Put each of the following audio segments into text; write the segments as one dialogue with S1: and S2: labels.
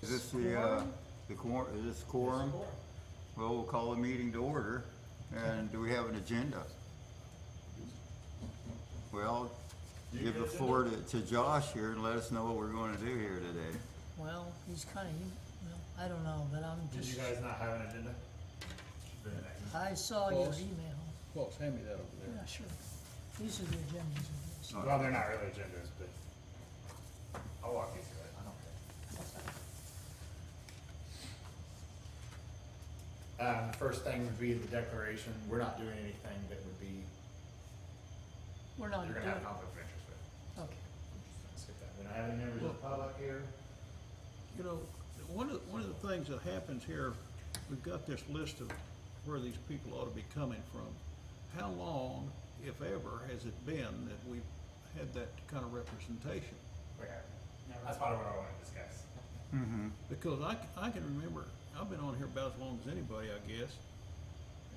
S1: Is this the quorum, is this quorum? Well, we'll call the meeting to order, and do we have an agenda? Well, give the floor to Josh here and let us know what we're going to do here today.
S2: Well, he's kind of, well, I don't know, but I'm
S3: Did
S2: just,
S3: you guys not have an agenda?
S2: I saw your
S4: Close.
S2: email.
S4: Close, hand me that over there.
S2: Yeah, sure. These are the agendas of this.
S3: Well, they're not really agendas, but I'll walk you through it. I don't care. The first thing would be the declaration. We're not doing anything that would be,
S2: We're not
S3: you're
S2: doing,
S3: gonna have conflict of interest with.
S2: okay.
S3: Let's skip that. We don't have any members of the public here.
S4: You know, one of the things that happens here, we've got this list of where these people ought to be coming from. How long, if ever, has it been that we've had that kind of representation?
S3: We have. That's probably what I want to discuss.
S1: Mm-hmm.
S4: Because I can remember, I've been on here about as long as anybody, I guess,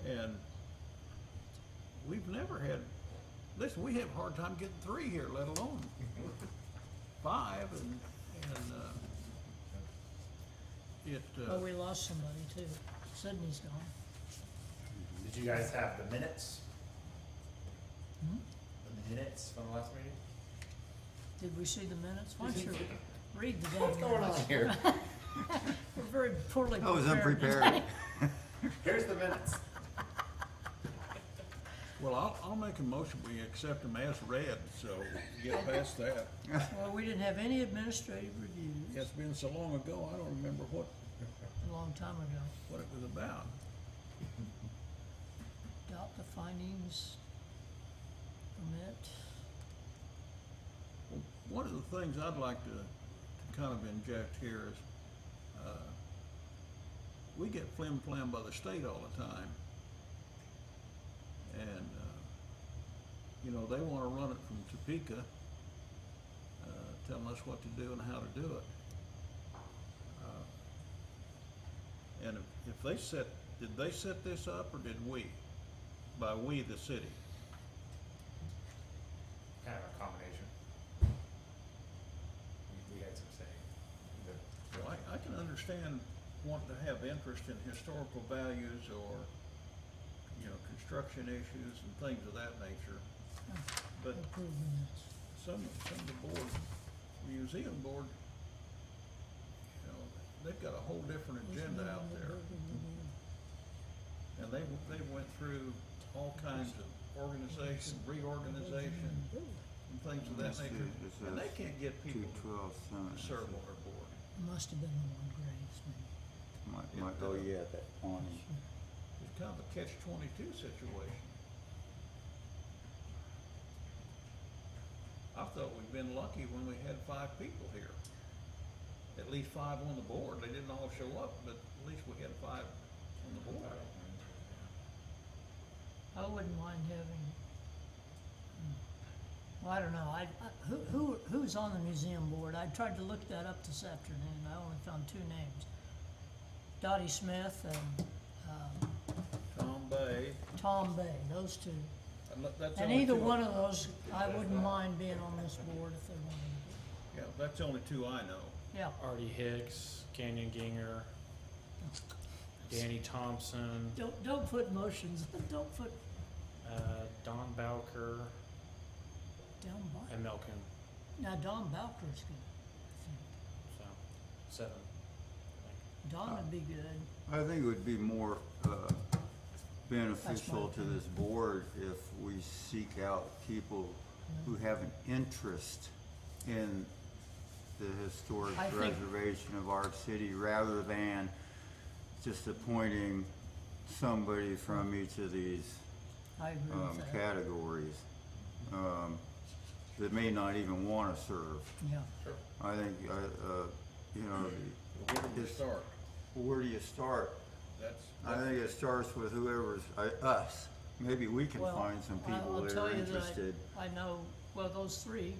S4: and we've never had, listen, we have a hard time getting 3 here, let alone 5, and
S2: Well, we lost somebody too. Sydney's gone.
S3: Did you guys have the minutes?
S2: Hmm?
S3: The minutes from the last meeting?
S2: Did we see the minutes? Why don't you read the
S3: What's
S2: damn
S3: going on
S2: minutes?
S3: here?
S2: We're very poorly
S1: I was
S2: prepared
S1: unprepared.
S2: tonight.
S3: Here's the minutes.
S4: well, I'll make a motion, we accept them as read, so get past that.
S2: Well, we didn't have any administrative reviews
S4: It's been so long ago, I don't remember what
S2: a long time ago.
S4: it was about.
S2: Adopt the findings, permit.
S4: Well, one of the things I'd like to kind of inject here is, we get flim-flam by the state all the time. And, you know, they wanna run it from Topeka, telling us what to do and how to do it. And if they did they set this up or did we? By we, the city?
S3: Kind of a combination. We had some say.
S4: Well, I can understand wanting to have interest in historical values or, you know, construction issues and things of that nature. But
S2: Approve minutes.
S4: some of the board, museum board, you know, they've got a whole different agenda out there. And they went through all kinds of organization, reorganization, and things of that nature. And they can't get people
S1: 212
S4: to
S1: Summit.
S4: serve on their board.
S2: Must have been the one Graves, maybe.
S1: Oh, yeah, that awning.
S4: It's kind of a catch-22 situation. I thought we'd been lucky when we had 5 people here. At least 5 on the board. They didn't all show up, but at least we had 5 on the board.
S2: I wouldn't mind having, well, I don't know, who's on the museum board? I tried to look that up this afternoon, I only found 2 names. Dottie Smith and,
S4: Tom Bay.
S2: Tom Bay, those 2.
S4: That's
S2: And
S4: only
S2: either
S4: 2
S2: one of those, I wouldn't mind being on this board if they wanted to
S4: Yeah, that's the only 2 I know.
S2: be. Yeah,
S5: Artie Hicks, Canyon Ginger, Danny Thompson,
S2: don't put motions, don't put
S5: Don Bowker,
S2: down by.
S5: and Mel Coon.
S2: Now, Don Bowker's good, I think.
S5: So 7. I think.
S2: Don would be good.
S1: I think it would be more beneficial to this board if we seek out people who have an interest in the historic
S2: I think-
S1: preservation of our city rather than just appointing somebody from each of these
S2: I agree with that.
S1: categories that may not even want to serve.
S2: Yeah,
S1: I think, you know,
S4: Where do we start?
S1: where do you start? I
S4: That's,
S1: think it starts with whoever's, us. Maybe we can
S2: well,
S1: find some people
S2: I'll
S1: that
S2: tell
S1: are
S2: you
S1: interested.
S2: that I know, well, those 3,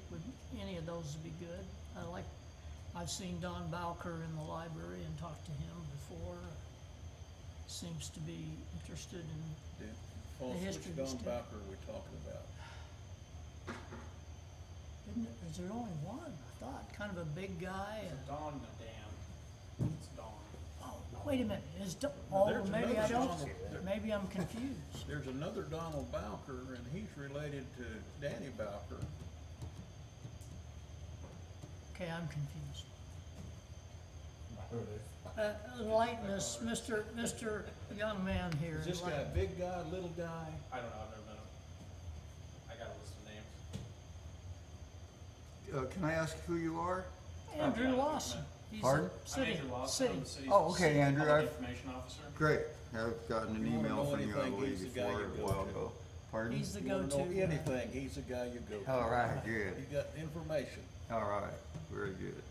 S2: any of those would be good. I've seen Don Bowker in the library and talked to him before. Seems to be interested in,
S4: Falls,
S2: history
S4: which
S2: of the
S4: Don
S2: state.
S4: Bowker are we talking about?
S2: is there only one? I thought, kind of a big guy and,
S5: Don the Dam. It's Dawn.
S2: Oh, wait a minute,
S4: There's
S2: maybe I
S4: another
S2: don't,
S4: Donald-
S2: maybe I'm confused.
S4: There's another Donald Bowker, and he's related to Danny Bowker.
S2: Okay, I'm confused.
S3: Who it is?
S2: Enlighten us, Mr. Young Man here.
S4: Is this guy a
S2: enlighten-
S4: big guy, little guy?
S5: I don't know, I've never met him. I got a list of names.
S1: Can I ask who you are?
S2: Andrew
S5: Yeah,
S2: Lawson. He's
S1: Pardon?
S2: a city,
S5: I'm Andrew Lawson,
S2: city.
S5: I'm the city's
S1: Oh, okay, Andrew,
S5: public
S1: I've-
S5: information officer.
S1: Great. I've gotten an
S4: You wanna
S1: email
S4: know
S1: from you, I
S4: anything,
S1: believe,
S4: he's the guy
S1: before
S4: you
S1: a
S4: go
S1: while
S4: to.
S1: ago. Pardon?
S2: He's the
S4: You wanna
S2: go-to
S4: know
S2: guy.
S4: anything, he's the guy you go to.
S1: All right, good.
S4: You got information.
S1: All right, very good.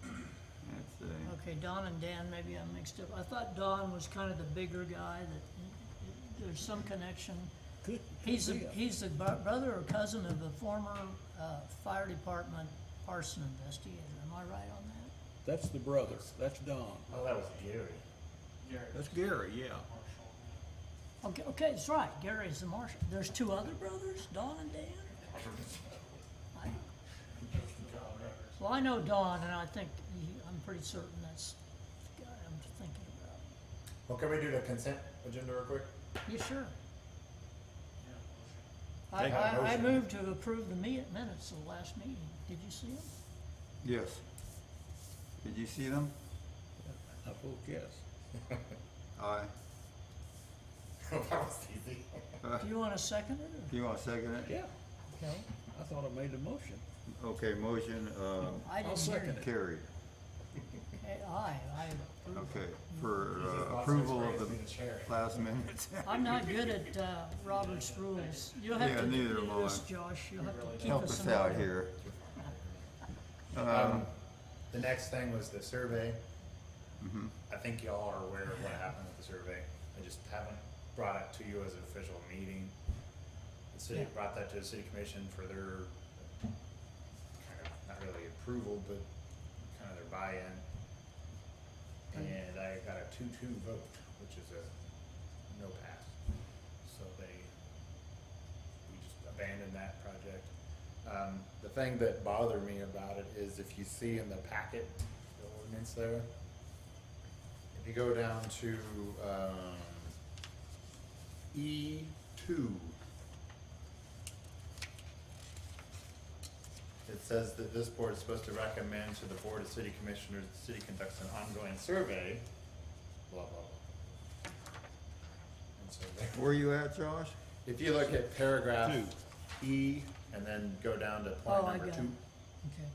S1: That's,
S2: Okay, Don and Dan, maybe I'm mixed up. I thought Don was kind of the bigger guy that, there's some connection.
S4: Could
S2: He's
S4: be.
S2: he's the brother or cousin of the former, fire department arson investigator. Am I right on that?
S4: That's the brother, that's Don.
S3: Oh, that was Gary.
S5: Gary.
S4: That's Gary, yeah.
S5: Marshall.
S2: Okay, that's right. Gary's the marshal. There's two other brothers, Don and Dan? I- Well, I know Don, and I think I'm pretty certain that's the guy I'm thinking about.
S3: Well, can we do the consent agenda real quick?
S2: Yeah, sure.
S5: Yeah,
S3: Take a
S2: I
S3: motion.
S2: moved to approve the minutes of the last meeting. Did you see them?
S1: yes. Did you see them?
S4: I vote yes.
S1: Aye.
S3: That was easy.
S2: Do you want to second it?
S1: Do you want to second it?
S4: Yeah,
S2: Or? Okay.
S4: I thought I made the motion.
S1: Okay, motion,
S2: I didn't hear
S4: second
S2: you.
S4: it.
S1: carried.
S2: Okay, I approve.
S1: Okay, for approval of the last minutes.
S2: I'm not good at Robert's rules. You'll have
S1: Yeah,
S2: to
S1: neither
S2: do
S1: am
S2: this,
S1: I.
S2: Josh. You'll have to keep
S1: Help
S2: us
S1: us
S2: in
S1: out
S2: order.
S1: here.
S3: The next thing was the survey.
S1: Mhm.
S3: I think y'all are aware of what happened with the survey. I just haven't brought it to you as an official meeting. The city
S2: Yeah.
S3: brought that to the city commission for their kind of, not really approval, but kind of their buy-in. And I got a 2-2 vote, which is a no pass. So we just abandoned that project. The thing that bothered me about it is if you see in the packet, the ordinance there, if you go down to, E2, it says that this board is supposed to recommend to the Board of City Commissioners, the city conducts an ongoing survey, blah, blah, blah. And so there.
S1: Where you at, Josh?
S3: If you look at paragraph
S4: Two.
S3: E and then go down to
S2: Oh,
S3: point
S2: I
S3: number
S2: got
S3: 2.
S2: it. Okay.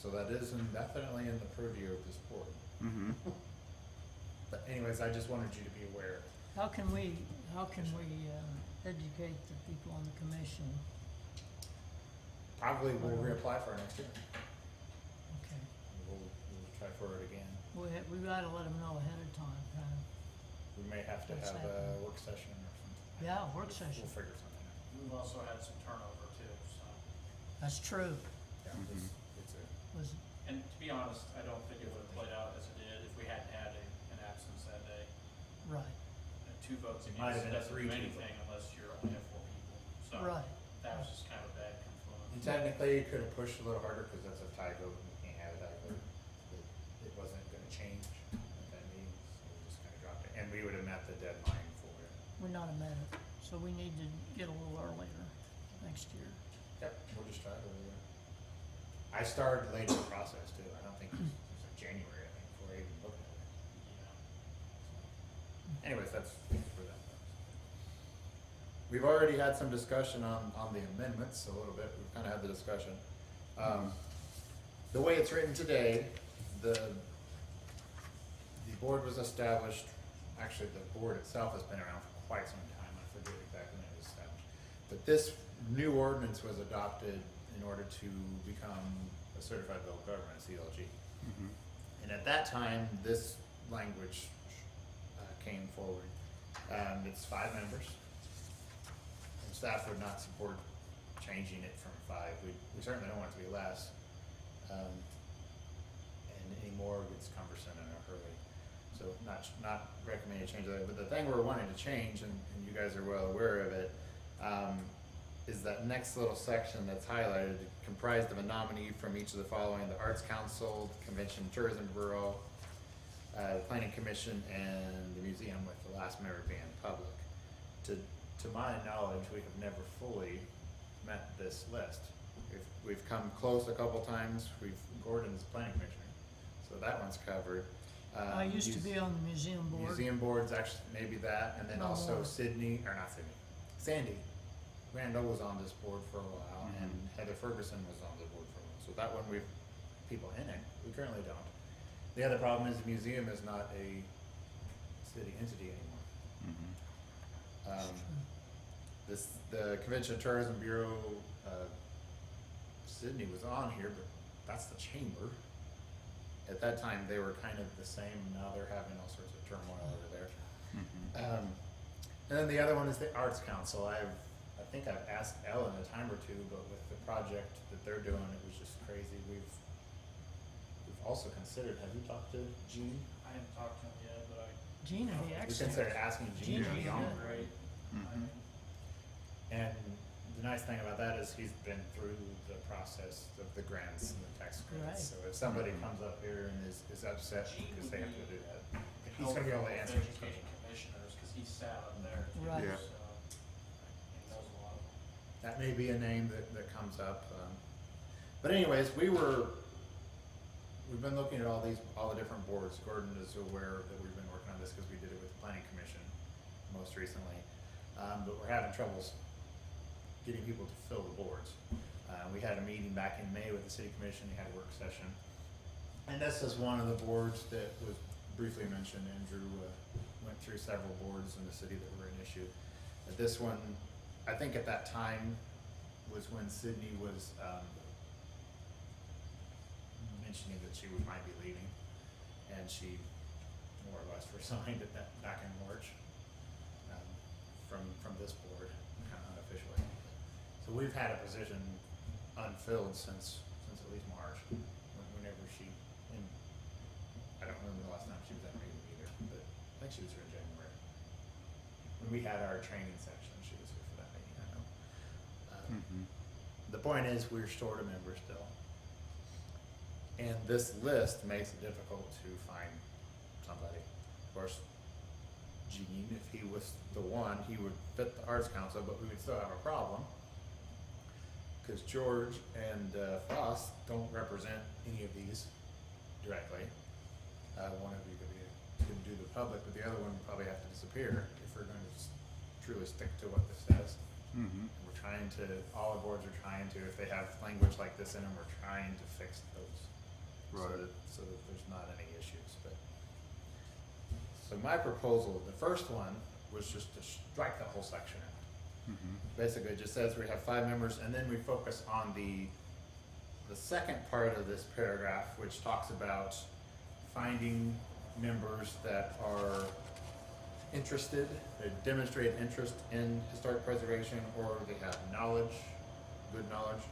S3: So that is definitely in the purview of this board.
S1: Mm-hmm.
S3: But anyways, I just wanted you to be aware.
S2: How can we educate the people on the commission?
S3: Probably we'll reapply for it next year.
S2: Okay.
S3: We'll try for it again.
S2: We gotta let them know ahead of time, kind of.
S3: We may have to
S2: What's
S3: have a
S2: happening?
S3: work session or something.
S2: Yeah, work session.
S3: We'll figure something out.
S5: We've also had some turnover too, so.
S2: That's true.
S3: Yeah, it's a,
S2: Was,
S5: And to be honest, I don't think it would have played out as it did if we hadn't had an absence that day.
S2: right,
S5: And 2 votes
S3: It might have
S5: against
S3: been a
S5: doesn't do
S3: 3-2
S5: anything unless you're only have 4 people. So
S2: right.
S5: that was just kind of a bad
S3: and
S5: confluence.
S3: technically you could have pushed a little harder because that's a tie vote and you can't have a tie vote. It wasn't gonna change at that meeting, so we just kinda dropped it. And we would have met the deadline for it.
S2: We're not a minute, so we need to get a little earlier next year.
S3: Yep, we'll just try it over there. I started late in the process too. I don't think it was like January, I think, before I even looked at it.
S5: Yeah.
S3: Anyways, that's for that. We've already had some discussion on the amendments a little bit. We've kind of had the discussion. The way it's written today, the board was established, actually the board itself has been around for quite some time. I forget exactly when it was established. But this new ordinance was adopted in order to become a certified bill of government, CLG.
S1: Mm-hmm.
S3: And at that time, this language came forward. It's 5 members. And staff would not support changing it from 5. We certainly don't want it to be less. And any more gets cumbersome in a hurry. So not recommending a change of that. But the thing we're wanting to change, and you guys are well aware of it, is that next little section that's highlighted, comprised of a nominee from each of the following: the Arts Council, the Convention and Tourism Bureau, the Planning Commission, and the museum, with the last member being public. To my knowledge, we have never fully met this list. We've come close a couple times. Gordon's planning commissioner, so that one's covered.
S2: I used to be on the museum board.
S3: Museum board's actually maybe that, and then
S2: No
S3: also
S2: more.
S3: Sandy Randall was on this board for a while, and Heather Ferguson was on the board for a while. So that one we've people in it. We currently don't. The other problem is the museum is not a city entity anymore. The Convention and Tourism Bureau, Sydney was on here, but that's the chamber. At that time, they were kind of the same. Now they're having all sorts of turmoil over there. And then the other one is the Arts Council. I think I've asked Ellen a time or two, but with the project that they're doing, it was just crazy. We've also considered. Have you talked to Gene?
S5: I haven't talked to him yet, but
S2: Gene would be
S3: We
S2: excellent.
S3: considered asking Gene
S2: Gene
S3: to
S2: would
S3: be
S2: be
S3: on.
S2: good.
S5: great. I mean,
S3: And the nice thing about that is he's been through the process of the grants and the tax credits.
S2: Right.
S3: So if somebody comes up here and is upset
S5: Gene
S3: because
S5: would
S3: they have to
S5: be
S3: do that, he's gonna be able to
S5: helpful
S3: answer
S5: with
S3: these
S5: education
S3: questions.
S5: commissioners, cause he sat up there too,
S2: Right.
S1: Yeah.
S5: so he knows a lot of them.
S3: That may be a name that comes up. But anyways, we've been looking at all the different boards. Gordon is aware that we've been working on this because we did it with the planning commission most recently. But we're having troubles getting people to fill the boards. We had a meeting back in May with the city commission. We had a work session. And this is one of the boards that was briefly mentioned. Andrew went through several boards in the city that were an issue. But this one, I think at that time was when Sydney was mentioning that she might be leaving, and she more or less resigned at that back in March from this board, kind of unofficially. So we've had a position unfilled since at least March, whenever she, and I don't remember the last time she was at a meeting either, but I think she was here in January. When we had our training section, she was here for that meeting, I know. The point is, we're short a member still. And this list makes it difficult to find somebody. Of course, Gene, if he was the one, he would fit the Arts Council, but we would still have a problem. Because George and Foss don't represent any of these directly. One of you could do the public, but the other one would probably have to disappear if we're going to truly stick to what this says. We're trying to, all the boards are trying to, if they have language like this in them, we're trying to fix those.
S1: Right.
S3: So that there's not any issues, but. So my proposal, the first one, was just to strike that whole section out. Basically, it just says we have 5 members, and then we focus on the second part of this paragraph, which talks about finding members that are interested, they demonstrate interest in historic preservation, or they have knowledge, good knowledge,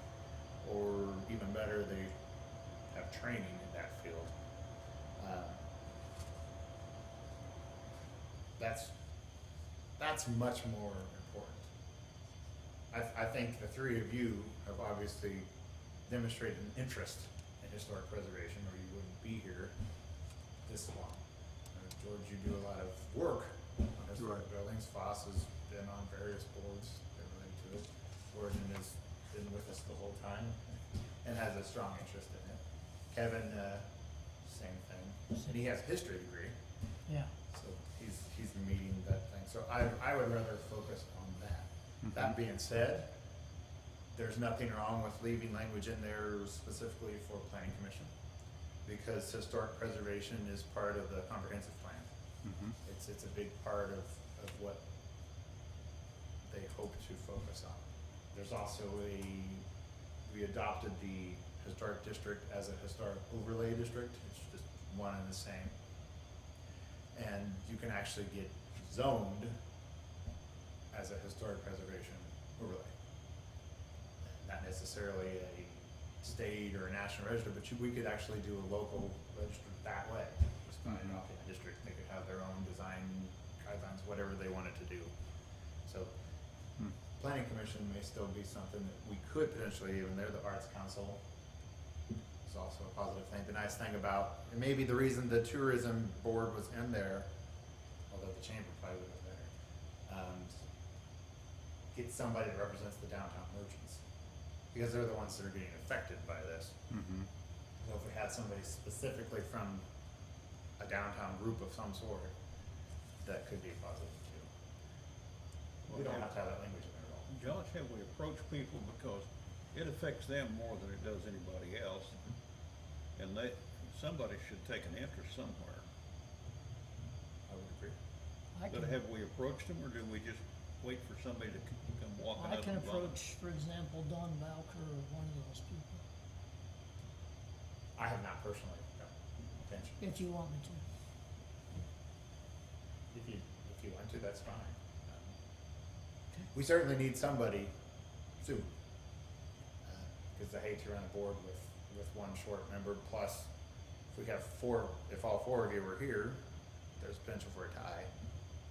S3: or even better, they have training in that field. That's much more important. I think the 3 of you have obviously demonstrated an interest in historic preservation, or you wouldn't be here this long. George, you do a lot of work on historic buildings. Foss has been on various boards that relate to it. Gordon has been with us the whole time and has a strong interest in it. Kevin, same thing. And he has a history degree,
S2: Yeah.
S3: so he's meeting that thing. So I would rather focus on that. That being said, there's nothing wrong with leaving language in there specifically for planning commission, because historic preservation is part of the comprehensive plan. It's a big part of what they hope to focus on. There's also we adopted the historic district as a historic overlay district. It's just one and the same. And you can actually get zoned as a historic preservation overlay. Not necessarily a state or a national register, but we could actually do a local register that way. Just by adopting a district, they could have their own design guidelines, whatever they wanted to do. So planning commission may still be something that we could potentially, even they're the arts council, is also a positive thing. The nice thing about, and maybe the reason the tourism board was in there, although the chamber probably was better, get somebody that represents the downtown merchants, because they're the ones that are getting affected by this.
S1: Mm-hmm.
S3: So if we had somebody specifically from a downtown group of some sort, that could be positive too. We don't have to have that language in there at all.
S4: Josh, have we approached people because it affects them more than it does anybody else? And somebody should take an interest somewhere.
S3: I would agree.
S2: I
S4: But
S2: can,
S4: have we approached them, or do we just wait for somebody to come walking
S2: I
S4: up
S2: can
S4: and bump?
S2: approach, for example, Don Bowker or one of those people,
S3: I have not personally, no, intention.
S2: if you want me to.
S3: If you want to, that's fine. We certainly need somebody soon. Cause I hate to run a board with one short member, plus if we have if all four of you were here, there's potential for a tie,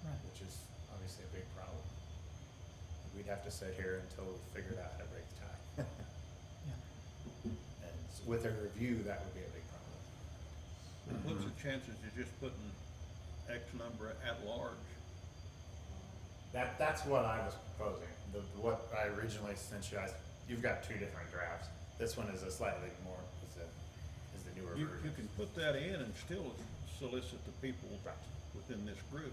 S2: Right.
S3: which is obviously a big problem. We'd have to sit here until we figured out how to break the tie.
S2: Yeah.
S3: And with a review, that would be a big problem.
S4: What's the chances of just putting X number at large?
S3: That's what I was proposing. What I originally sent you, you've got two different drafts. This one is a slightly more, is the newer
S4: You
S3: version.
S4: can put that in and still solicit the people
S3: Right.
S4: within this group.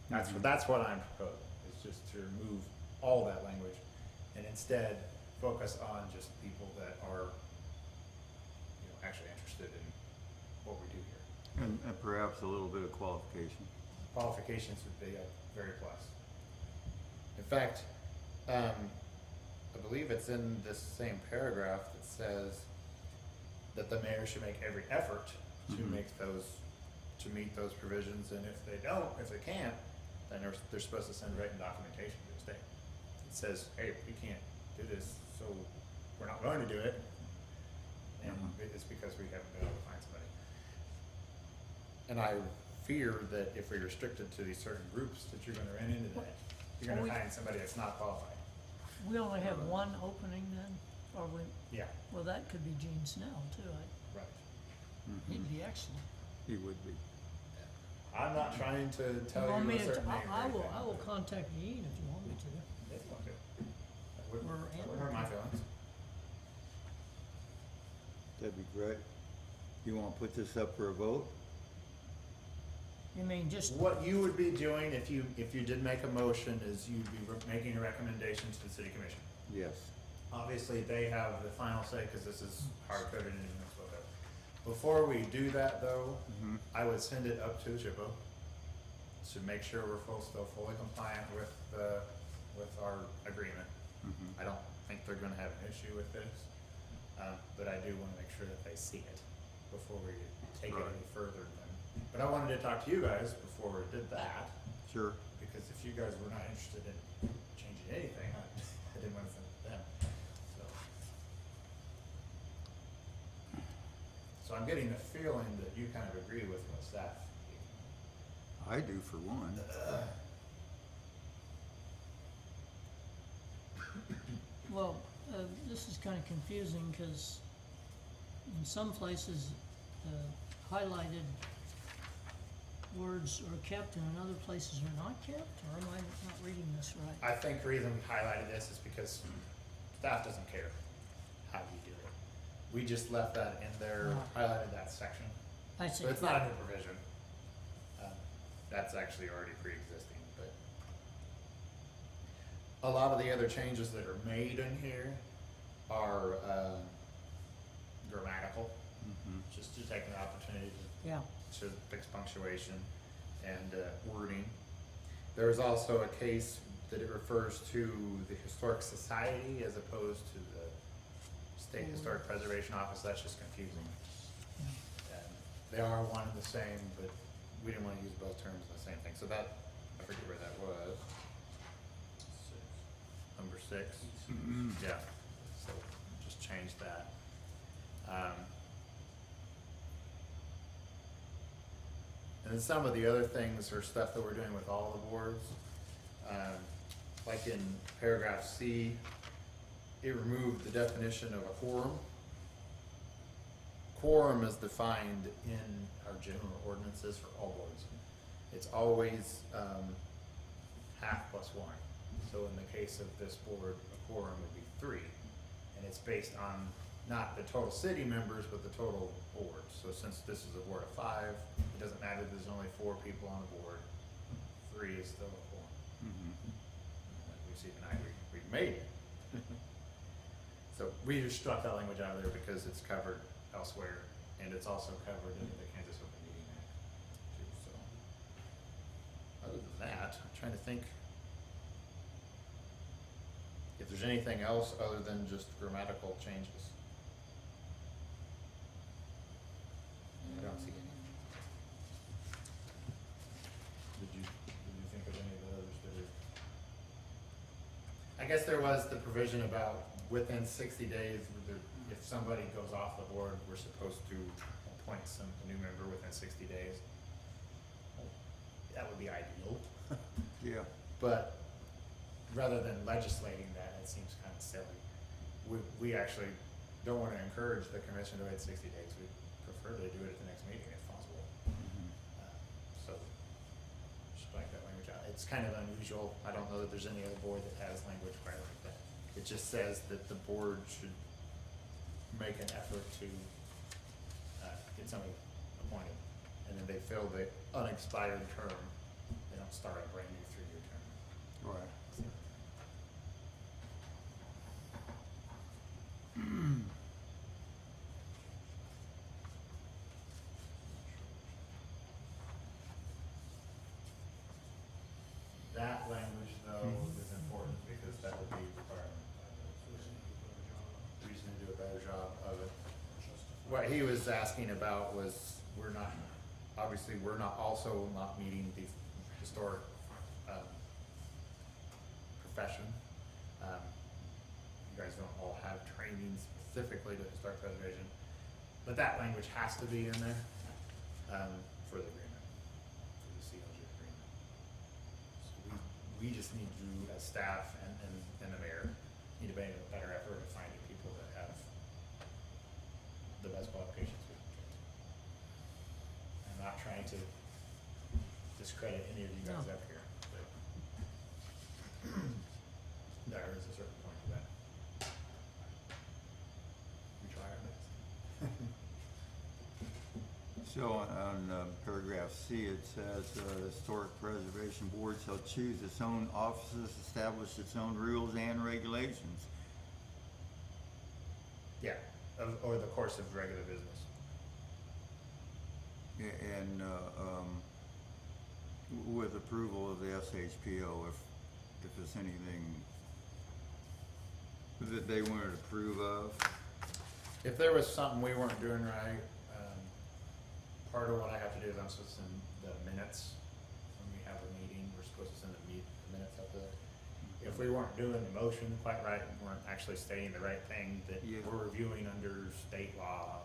S3: That's what I'm proposing, is just to remove all that language and instead focus on just people that are, actually interested in what we do here.
S1: And perhaps a little bit of qualification.
S3: Qualifications would be a very plus. In fact, I believe it's in this same paragraph that says that the mayor should make every effort to
S1: Mhm.
S3: to meet those provisions, and if they can't, then they're supposed to send written documentation to the state. It says, hey, we can't do this, so we're not going to do it, and it's because we haven't been able to find somebody. And I fear that if we restrict it to these certain groups, that you're gonna run into that. You're
S2: Well,
S3: gonna
S2: we-
S3: find somebody that's not qualified.
S2: We only have one opening then, or
S3: Yeah,
S2: well, that could be Gene Snell too.
S3: right.
S2: He'd be excellent.
S1: He would be.
S3: I'm not trying to
S2: You
S3: tell
S2: want
S3: you
S2: me
S3: a
S2: to,
S3: certain name or
S2: I will
S3: anything.
S2: contact Ian if you want me to.
S3: If you want to. That wouldn't
S2: Or
S3: hurt my feelings.
S1: That'd be great. You wanna put this up for a vote?
S2: You mean just,
S3: What you would be doing if you did make a motion is you'd be making a recommendation to the city commission.
S1: Yes.
S3: Obviously, they have the final say, cause this is hard-coded and it's whatever. Before we do that though,
S1: Mm-hmm.
S3: I would send it up to the SHPO to make sure we're still fully compliant with our agreement.
S1: Mm-hmm.
S3: I don't think they're gonna have an issue with this, but I do wanna make sure that they see it before we take it
S1: Right.
S3: any further than. But I wanted to talk to you guys before we did that,
S1: Sure.
S3: because if you guys were not interested in changing anything, I didn't wanna send it to them, so I'm getting the feeling that you kind of agree with what staff.
S1: I do for one.
S2: well, this is kinda confusing, cause in some places, highlighted words are kept and in other places are not kept, or am I not reading this right?
S3: I think the reason we highlighted this is because staff doesn't care how you do it. We just left that in there, highlighted that section.
S2: I see.
S3: So it's not a new provision. That's actually already pre-existing, but a lot of the other changes that are made in here are grammatical,
S1: Mm-hmm.
S3: just to take an opportunity
S2: Yeah,
S3: to fix punctuation and wording. There is also a case that it refers to the Historic Society as opposed to the State Historic Preservation Office. That's just confusing.
S2: yeah.
S3: And they are one and the same, but we didn't wanna use both terms in the same thing, so that, I forget where that was. Number 6,
S1: Mm-hmm.
S3: yeah, so just change that. And then some of the other things are stuff that we're doing with all the boards. like in paragraph C, it removed the definition of a quorum. Quorum is defined in our general ordinances for all boards. It's always, half plus one. So in the case of this board, a quorum would be 3. And it's based on not the total city members, but the total board. So since this is a board of 5, it doesn't matter if there's only 4 people on the board. 3 is still a quorum. Like we see tonight, we made it. So we just struck that language out of there because it's covered elsewhere, and it's also covered in the Kansas Open Meeting Act too, so. Other than that, I'm trying to think if there's anything else other than just grammatical changes. I don't see any. Did you think of any of the others that are? I guess there was the provision about within 60 days, if somebody goes off the board, we're supposed to appoint a new member within 60 days. That would be ideal.
S1: Yeah.
S3: But rather than legislating that, it seems kind of silly. We actually don't want to encourage the commission to wait 60 days. We prefer to do it at the next meeting if possible. So strike that language out. It's kind of unusual. I don't know that there's any other board that has language quite like that. It just says that the board should make an effort to get somebody appointed. And then they fill the unexpired term. They don't start a brand new 3-year term.
S1: Right.
S3: That language, though, is important because that would be requirement. Reason to do a better job of it. What he was asking about was, we're not also not meeting the historic, profession. You guys don't all have training specifically to historic preservation, but that language has to be in there, for the agreement, for the CLG agreement. So we just need to, as staff and the mayor, need to make a better effort of finding people that have the best qualifications we can get. I'm not trying to discredit any of you guys
S2: No.
S3: up here, but there is a certain point to that. We try our best.
S1: So on paragraph C, it says, Historic Preservation Board shall choose its own officers, establish its own rules and regulations.
S3: Yeah, over the course of regular business.
S1: And with approval of the SHPO, if there's anything that they wanted to approve of.
S3: If there was something we weren't doing right, part of what I have to do is I'm supposed to send the minutes when we have a meeting. We're supposed to send the minutes up there. If we weren't doing the motion quite right, and weren't actually stating the right thing that
S1: Yeah.
S3: we're reviewing under state law,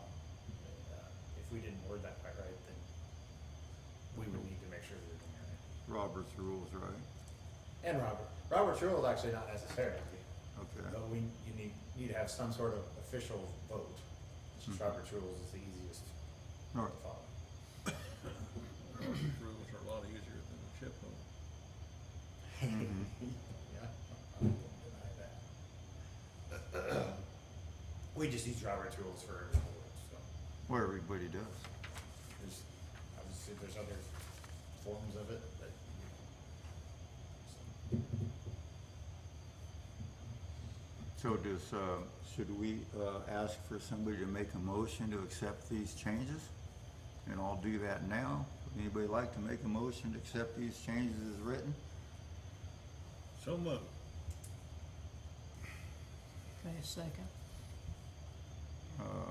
S3: if we didn't word that quite right, then we would need to make sure we were doing it right.
S1: Robert's rules, right?
S3: And Robert's rule is actually not necessarily,
S1: Okay.
S3: but you need to have some sort of official vote. Since
S1: Mhm.
S3: Robert's rules is the easiest
S1: All
S3: to
S1: right.
S3: follow.
S4: Rules are a lot easier than the chip vote.
S1: Mhm.
S3: Yeah, I wouldn't deny that. We just use Robert's rules for every board, so
S1: Well, everybody does.
S3: there's, obviously there's other forms of it, but.
S1: So should we ask for somebody to make a motion to accept these changes? And I'll do that now. Would anybody like to make a motion to accept these changes as written?
S4: So moved.
S2: Okay, second.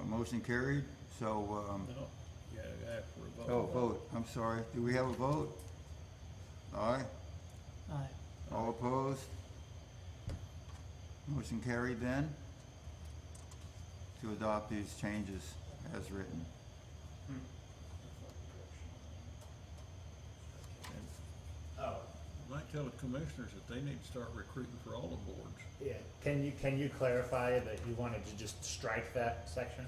S1: Motion carried, so,
S4: No, yeah, ask for a vote.
S1: vote, I'm sorry, do we have a vote? Aye,
S2: Aye.
S1: all opposed? Motion carried then, to adopt these changes as written.
S3: Oh,
S4: Might tell the commissioners that they need to start recruiting for all the boards.
S3: Yeah, can you clarify that you wanted to just strike that section?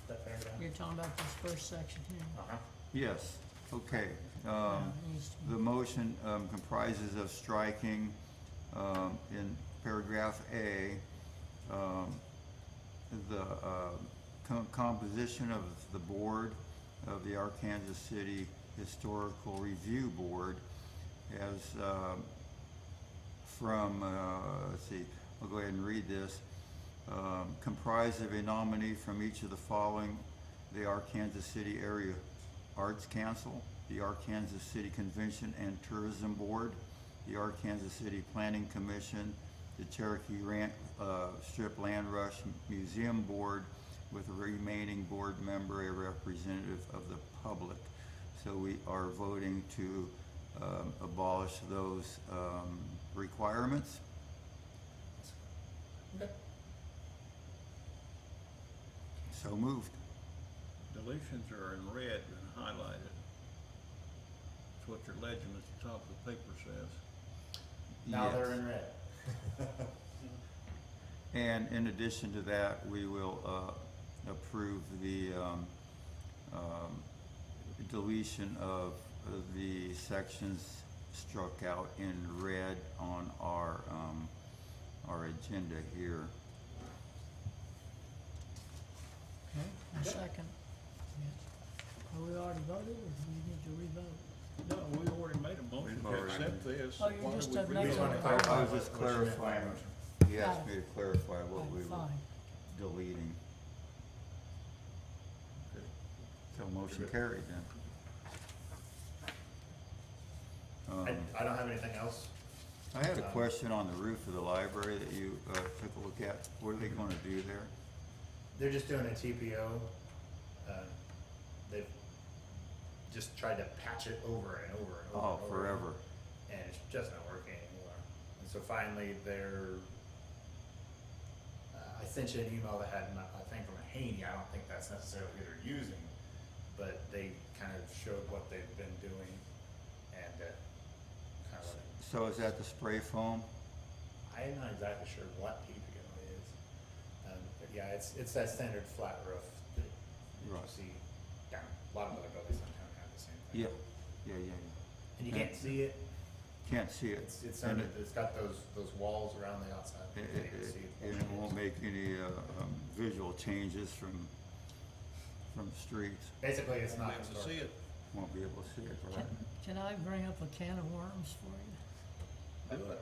S3: That paragraph?
S2: You're talking about this first section here.
S3: Uh-huh.
S1: Yes, okay.
S2: Yeah, it needs to be-
S1: The motion comprises of striking in paragraph A, the composition of the board of the Arkansas City Historical Review Board as from, let's see, I'll go ahead and read this. Comprised of a nominee from each of the following: the Arkansas City Area Arts Council, the Arkansas City Convention and Tourism Board, the Arkansas City Planning Commission, the Cherokee Strip Land Rush Museum Board, with a remaining board member, a representative of the public. So we are voting to abolish those requirements.
S3: Okay.
S1: So moved.
S4: Deletions are in red and highlighted. That's what your legend at the top of the paper says.
S3: Now
S1: Yes.
S3: they're in red.
S1: And in addition to that, we will approve the deletion of the sections struck out in red on our agenda here.
S2: Okay, and second. Yes. Are we already voted, or do we need to re-vote?
S4: No, we already made a motion
S1: We've
S4: to
S1: already-
S4: accept this.
S2: Oh, you're
S4: Why
S2: just
S4: do we
S2: making
S3: just
S4: revote?
S3: wanna
S2: it-
S3: clarify
S1: I was
S3: what-
S1: just
S3: what you meant by
S1: clarifying.
S3: motion.
S1: He asked me to clarify what we were
S2: Fine.
S1: deleting.
S4: Okay.
S1: So motion carried then.
S3: I don't have anything else.
S1: I had a question on the roof of the library that you took a look at. What are they gonna do there?
S3: They're just doing a TPO. They've just tried to patch it over and over and over.
S1: Oh,
S3: and over.
S1: forever.
S3: And it's just not working anymore. And so finally, I sent you an email that had a thing from Haney. I don't think that's necessarily who they're using, but they kind of showed what they've been doing and kind of.
S1: So is that the spray foam?
S3: I'm not exactly sure what TPO is, but yeah, it's that standard flat roof that you
S1: Right.
S3: see down. A lot of other buildings downtown have the same thing.
S1: Yeah.
S3: And you can't see it.
S1: Can't see it.
S3: It's
S1: And
S3: under, it's got those walls around the outside. You can't even see it.
S1: it won't make any visual changes from the streets.
S3: Basically, it's
S4: Won't
S3: not
S4: be able to
S3: historic.
S4: see it.
S1: Won't be able to see it, right?
S2: Can I bring up a can of worms for you?
S4: Do it.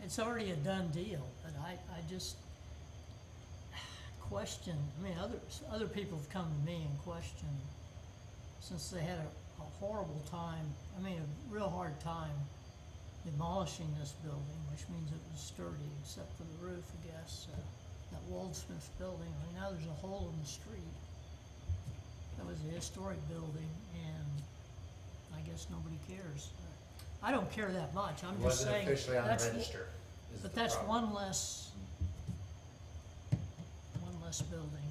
S2: It's already a done deal, but I just question, I mean, other people have come to me and questioned, since they had a horrible time, I mean, a real hard time demolishing this building, which means it was sturdy except for the roof, I guess, that Goldsmith building. I mean, now there's a hole in the street. That was a historic building, and I guess nobody cares. I don't care that much, I'm just
S3: Wasn't
S2: saying.
S3: officially on the
S2: that's-
S3: register. is
S2: But
S3: the
S2: that's
S3: problem.
S2: one less building.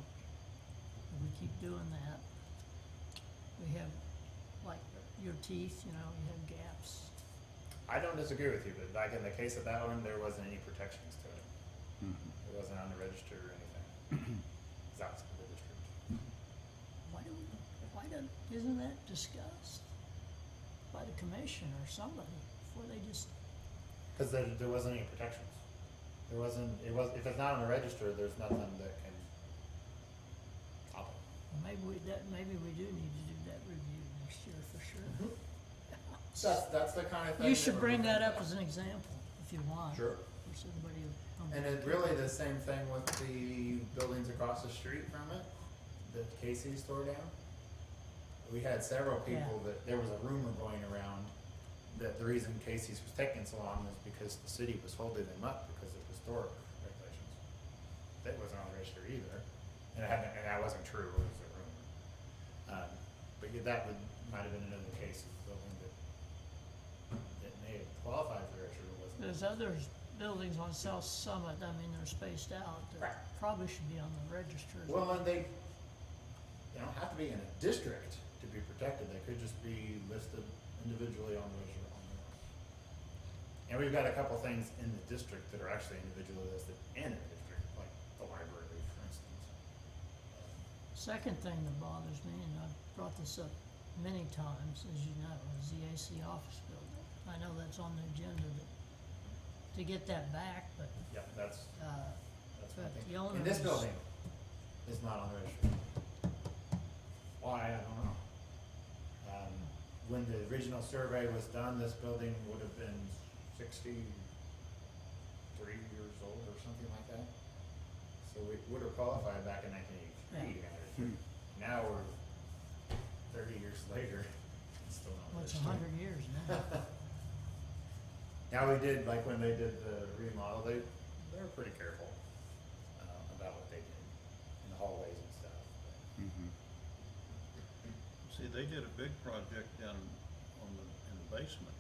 S2: If we keep doing that, we have, like, your teeth, you know, you have gaps.
S3: I don't disagree with you, but like in the case of that one, there wasn't any protections to it.
S1: Mhm.
S3: It wasn't on the register or anything. It's outside the district.
S2: Isn't that discussed by the commission or somebody before they just,
S3: Cause there wasn't any protections. If it's not on the register, there's nothing that can stop it.
S2: maybe we do need to do that review next year for sure.
S3: So that's the kind of thing.
S2: You should bring that up as an example, if you want.
S3: Sure.
S2: For somebody to.
S3: And it's really the same thing with the buildings across the street from it, that Casey's tore down. We had several people that, there was a rumor going around that the reason Casey's was taking so long was because the city was holding them up because of historic regulations. That wasn't on the register either, and that wasn't true, it was a rumor. But yeah, might have been another case of a building that may have qualified for the register, but wasn't.
S2: There's other buildings on South Summit, I mean, they're spaced out,
S3: Right.
S2: that probably should be on the register.
S3: Well, and they don't have to be in a district to be protected, they could just be listed individually on the register. And we've got a couple things in the district that are actually individually listed in the district, like the library, for instance.
S2: Second thing that bothers me, and I've brought this up many times, as you know, is the AC office building. I know that's on the agenda to get that back, but,
S3: Yeah, that's one
S2: but
S3: thing.
S2: the owner
S3: And this
S2: is-
S3: building is not on the registry. Why, I don't know. When the original survey was done, this building would have been 63 years old or something like that. So we would have qualified back in 1983. Now we're 30 years later, it's still not
S2: well, it's
S3: registered.
S2: 100 years now.
S3: Now we did, like when they did the remodel, they were pretty careful about what they did in the hallways and stuff.
S1: Mhm.
S4: See, they did a big project down in the basement,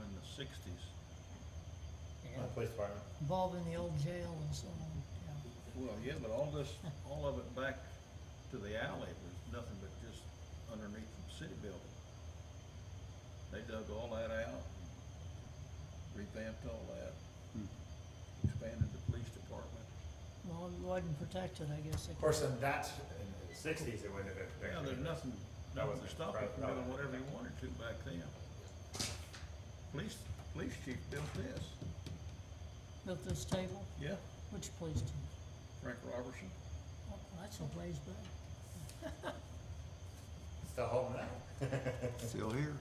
S4: in the sixties.
S2: Yeah.
S3: Police department.
S2: Involving the old jail and so on, yeah.
S4: Well, yeah, but all of it back to the alley was nothing but just underneath the city building. They dug all that out, revamped all that,
S1: Hmm.
S4: expanded the police department.
S2: Well, it wasn't protected, I guess.
S3: Of course, in the 60s, it wouldn't have been.
S4: Yeah, there's nothing to
S3: wasn't
S4: stop you from
S3: right,
S4: doing
S3: no.
S4: whatever you wanted to back then. Police chief built this,
S2: Built this table,
S4: yeah,
S2: which police chief?
S4: Frank Robertson.
S2: Oh, that's a ways back.
S3: Still holding out.
S1: Still here.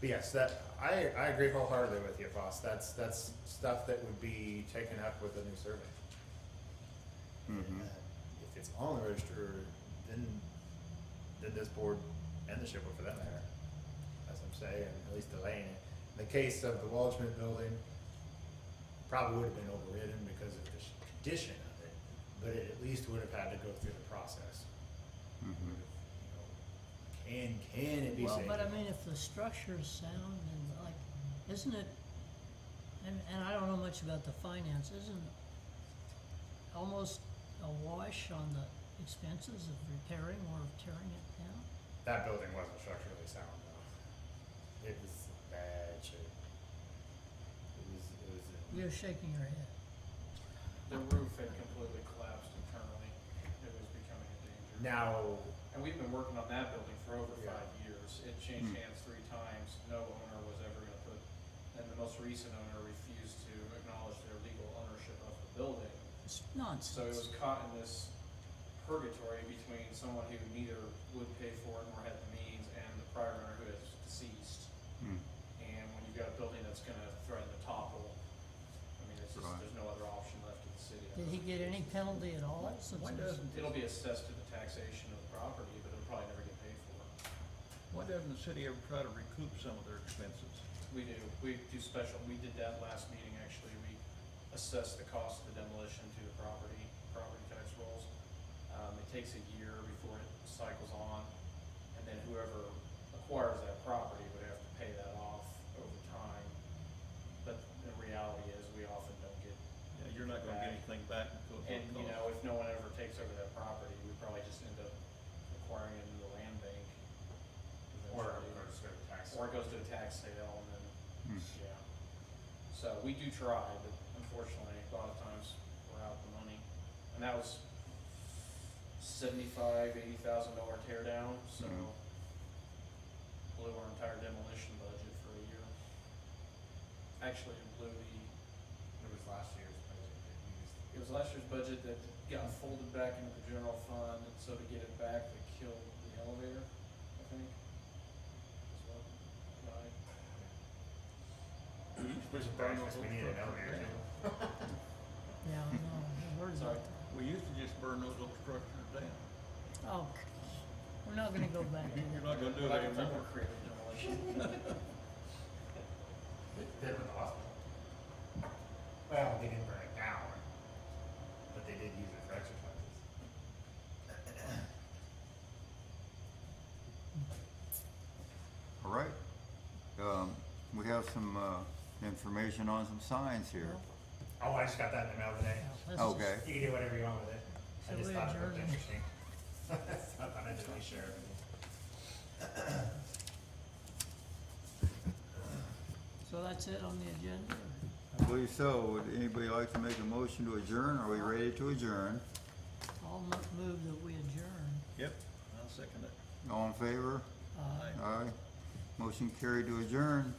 S3: But yes, I agree wholeheartedly with you, boss. That's stuff that would be taken up with a new survey.
S1: Mhm.
S3: If it's on the register, then this board and the SHPO for that matter, as I'm saying, at least delaying it. In the case of the Waldschmidt building, probably would have been overridden because of the condition of it, but it at least would have had to go through the process.
S1: Mhm.
S3: You know, can it be
S2: Well,
S3: saved?
S2: but I mean, if the structure's sound and like, isn't it, and I don't know much about the finance, isn't it almost a wash on the expenses of repairing or tearing it down?
S3: That building wasn't structurally sound though. It was bad shape. It was
S2: You're shaking your head.
S5: The roof had completely collapsed internally. It was becoming a danger.
S3: now,
S5: And we've been working on that building for over
S3: Yeah.
S5: 5 years. It changed
S1: Hmm.
S5: hands 3 times. No owner was ever gonna put, and the most recent owner refused to acknowledge their legal ownership of the building.
S2: It's
S5: So it
S2: nonsense.
S5: was caught in this purgatory between someone who neither would pay for it nor had the means and the prior owner who is deceased.
S1: Hmm.
S5: And when you've got a building that's gonna threaten to topple, I mean, it's just,
S1: Right.
S5: there's no other option left to the city.
S2: Did he get any penalty at all since
S4: Why
S2: it was?
S4: doesn't,
S5: It'll be assessed to the taxation of the property, but it'll probably never get paid for.
S4: why doesn't the city ever try to recoup some of their expenses?
S5: We do special, we did that last meeting, actually, we assessed the cost of the demolition to the property tax rolls. It takes a year before it cycles on, and then whoever acquires that property would have to pay that off over time. But the reality is, we often don't get,
S4: Yeah, you're not gonna get anything back until it's
S5: and
S4: all
S5: you know, if no one ever takes over that property, we probably just end up acquiring it in the land bank.
S3: or
S5: eventually.
S3: goes to tax.
S5: Or it goes to a tax sale and then,
S1: Hmm.
S5: yeah. So we do try, but unfortunately, a lot of times we're out the money. And that was $80,000 tear down, so
S1: Mhm.
S5: blew our entire demolition budget for a year. Actually, it blew
S3: It was last year's budget that
S5: it was last year's budget that got folded back into the general fund, and so to get it back, they killed the elevator, I think. Is what died.
S4: We used to
S3: we
S4: just
S3: used.
S4: burn those old
S3: We need an
S4: structures
S3: elevator.
S4: down.
S2: Yeah, I know, I heard
S5: Sorry.
S2: about that.
S4: We used to just burn those old structures down.
S2: Oh, we're not gonna go back to
S4: You're
S2: that.
S4: not gonna do
S5: Back
S4: that
S5: in time,
S4: anymore.
S5: we're creative demolition.
S3: It did with the hospital. Well, they didn't burn it down, but they did use it for exercises.
S1: All right. We have some, information on some signs here.
S3: Oh, I just got that in the mail today.
S2: Let's just-
S1: Okay.
S3: You can do whatever you want with it. I
S2: Should
S3: just
S2: we
S3: thought it looked
S2: adjourn?
S3: interesting. I thought I'd just share it with you.
S2: that's it on the agenda?
S1: I believe so. Would anybody like to make a motion to adjourn? Are we ready to adjourn?
S2: I'll move that we adjourn.
S4: Yep, I'll second it.
S1: All in favor?
S2: Aye.
S1: Aye. Motion carried to adjourn.